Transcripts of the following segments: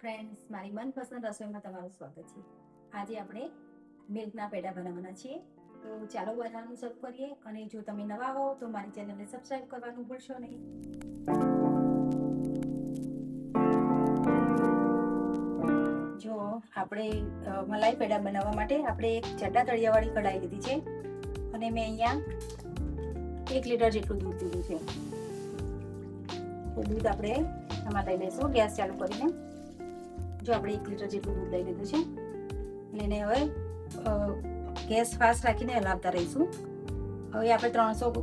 Friends, મારી મનપસંદ રસોઈમાં તમારું સ્વાગત છે। આજે આપણે મિલ્કના પેડા બનાવવાના છીએ, તો ચાલો બનાવવાનું શરૂ કરીએ। અને જો તમે નવા હો તો મારી ચેનલને સબસ્ક્રાઇબ કરવાનું ભૂલશો નહીં। જો આપણે મલાઈ પેડા બનાવવા માટે આપણે એક જાડા તળિયાવાળી કઢાઈ લીધી છે અને મેં અહીંયા 1 લીટર જેટલું દૂધ લીધું છે। તો દૂધ આપણે આમાં લઈ લઈશું ગેસ ચાલુ કરીને। જો આપણે 1 લીટર જેટલું દૂધ લઈ લીધું છે અને એને હવે ગેસ ફાસ્ટ રાખીને હલાવતા રહીશું। હવે આપણે 300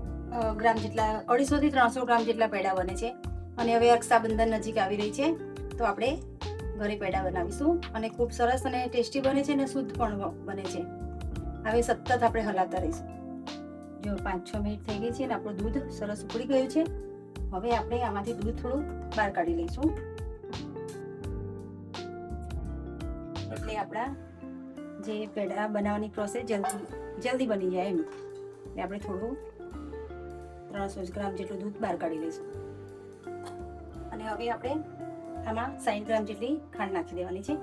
ગ્રામ જેટલા 250 થી 300 ગ્રામ જેટલા પેડા બને છે અને હવે રક્ષાબંધન નજીક આવી રહી છે, તો આપણે ઘરે પેડા બનાવીશું અને ખૂબ સરસ અને ટેસ્ટી બને છે અને શુદ્ધ પણ બને છે। હવે સતત આપણે હલાવતા રહીશું। જો 5-6 મિનિટ થઈ ગઈ છે અને આપણું દૂધ સરસ ઉકળી ગયું છે। હવે આપણે આમાંથી દૂધ થોડું બહાર કાઢી લઈશું, એટલે આપણા જે પેડા બનાવવાની પ્રોસેસ જલ્દી બની જાય એમ। એટલે આપણે થોડું 300 ગ્રામ જેટલું દૂધ બહાર કાઢી લઈશું અને હવે આપણે આમાં 60 ગ્રામ જેટલી ખાંડ નાખી દેવાની છે।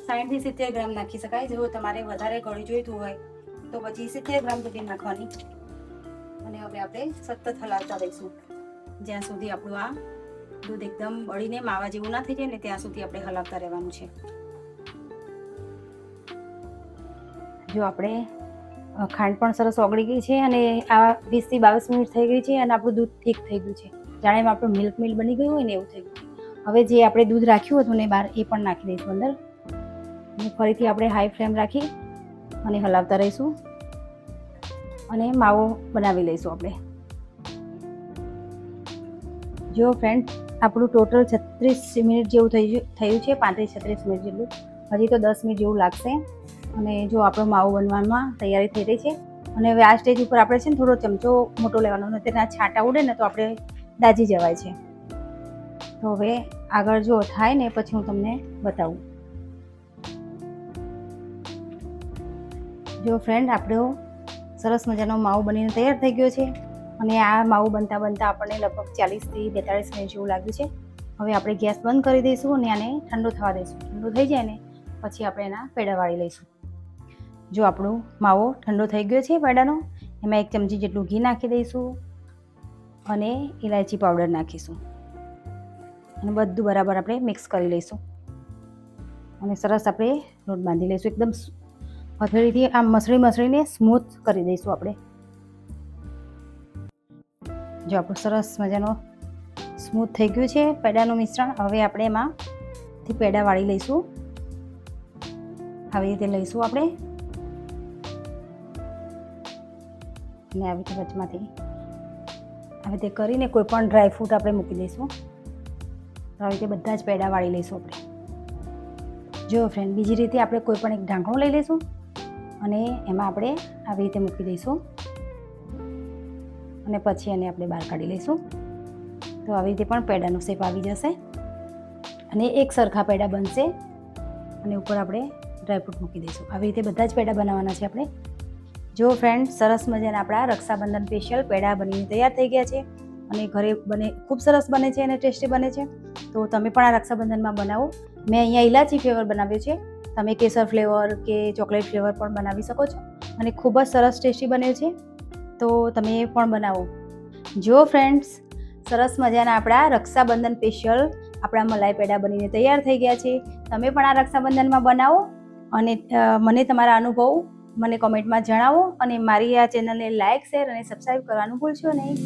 60 થી 70 ગ્રામ નાખી શકાય। જો તમારે વધારે ગળી જોઈતું હોય તો પછી 70 ગ્રામ જેટલી નાખવાની અને હવે આપણે સતત હલાવતા રહીશું જ્યાં સુધી આપણું આ દૂધ એકદમ બળીને માવા જેવું ના થઈ જાય ને ત્યાં સુધી આપણે હલાવતા રહેવાનું છે। જો આપણે ખાંડ પણ સરસ ઓગળી ગઈ છે અને આ 20 થી 22 મિનિટ થઈ ગઈ છે અને આપણું દૂધ ઠીક થઈ ગયું છે, જાણે આપણું મિલ્ક બની ગયું હોય ને એવું થઈ ગયું છે। હવે જે આપણે દૂધ રાખ્યું હતું ને બહાર એ પણ નાખી દઈશું અંદર અને ફરીથી આપણે હાઈ ફ્લેમ રાખી અને હલાવતા રહીશું અને માવો બનાવી લઈશું આપણે। જો ફ્રેન્ડ, આપણું ટોટલ 36 મિનિટ જેવું થયું છે, 35-36 મિનિટ જેટલું। હજી તો 10 મિનિટ જેવું લાગશે અને જો આપણો માવો બનવામાં તૈયારી થઈ રહી છે અને હવે આ સ્ટેજ ઉપર આપણે છે ને થોડો ચમચો મોટો લેવાનો, તેના છાંટા ઉડે ને તો આપણે દાજી જવાય છે। તો હવે આગળ જો થાય ને પછી હું તમને બતાવું। જો ફ્રેન્ડ, આપણો સરસ મજાનો માવો બનીને તૈયાર થઈ ગયો છે અને આ માવો બનતા આપણને લગભગ 40 થી 42 મિનિટ જેવું લાગ્યું છે। હવે આપણે ગેસ બંધ કરી દઈશું અને આને ઠંડુ થવા દઈશું। ઠંડુ થઈ જાય ને પછી આપણે એના પેડા વાળી લઈશું। જો આપણો માવો ઠંડો થઈ ગયો છે પેડાનો, એમાં 1 ચમચી જેટલું ઘી નાખી દઈશું અને ઇલાયચી પાવડર નાખીશું અને બધું બરાબર આપણે મિક્સ કરી લઈશું અને સરસ આપણે લોટ બાંધી લઈશું। એકદમ હથેળીથી આમ મસળીને સ્મૂથ કરી દઈશું આપણે। જો આપણું સરસ મજાનો સ્મૂથ થઈ ગયું છે પેડાનું મિશ્રણ। હવે આપણે એમાંથી પેડા વાળી લઈશું, આવી રીતે લઈશું આપણે અને આવી રીતે વચમાંથી આવી રીતે કરીને કોઈ પણ ડ્રાય ફ્રૂટ આપણે મૂકી દઈશું। તો આવી રીતે બધા જ પેડા વાળી લઈશું આપણે। જો ફ્રેન્ડ, બીજી રીતે આપણે કોઈ પણ એક ઢાંકણું લઈ લઈશું અને એમાં આપણે આવી રીતે મૂકી દઈશું અને પછી એને આપણે બહાર કાઢી લઈશું। તો આવી રીતે પણ પેડાનો શેપ આવી જશે અને એક સરખા પેડા બનશે અને ઉપર આપણે ડ્રાયફ્રૂટ મૂકી દઈશું। આવી રીતે બધા જ પેડા બનાવવાના છે આપણે। જો ફ્રેન્ડ, સરસ મજાના આપણા રક્ષાબંધન સ્પેશિયલ પેડા બનીને તૈયાર થઈ ગયા છે અને ઘરે ખૂબ સરસ બને છે અને ટેસ્ટી બને છે। તો તમે પણ આ રક્ષાબંધનમાં બનાવો। મેં અહીંયા ઇલાયચી ફ્લેવર બનાવ્યો છે, તમે કેસર ફ્લેવર કે ચોકલેટ ફ્લેવર પણ બનાવી શકો છો અને ખૂબ જ સરસ ટેસ્ટી બને છે, તો તમે પણ બનાવો। જો ફ્રેન્ડ્સ, સરસ મજાના આપણા રક્ષાબંધન સ્પેશિયલ આપણા મલાઈ પેડા બનીને તૈયાર થઈ ગયા છે। તમે પણ આ રક્ષાબંધનમાં બનાવો અને મને તમારા અનુભવ મને કોમેન્ટમાં જણાવો અને મારી આ ચેનલને લાઇક, શેર અને સબસ્ક્રાઈબ કરવાનું ભૂલશો નહીં।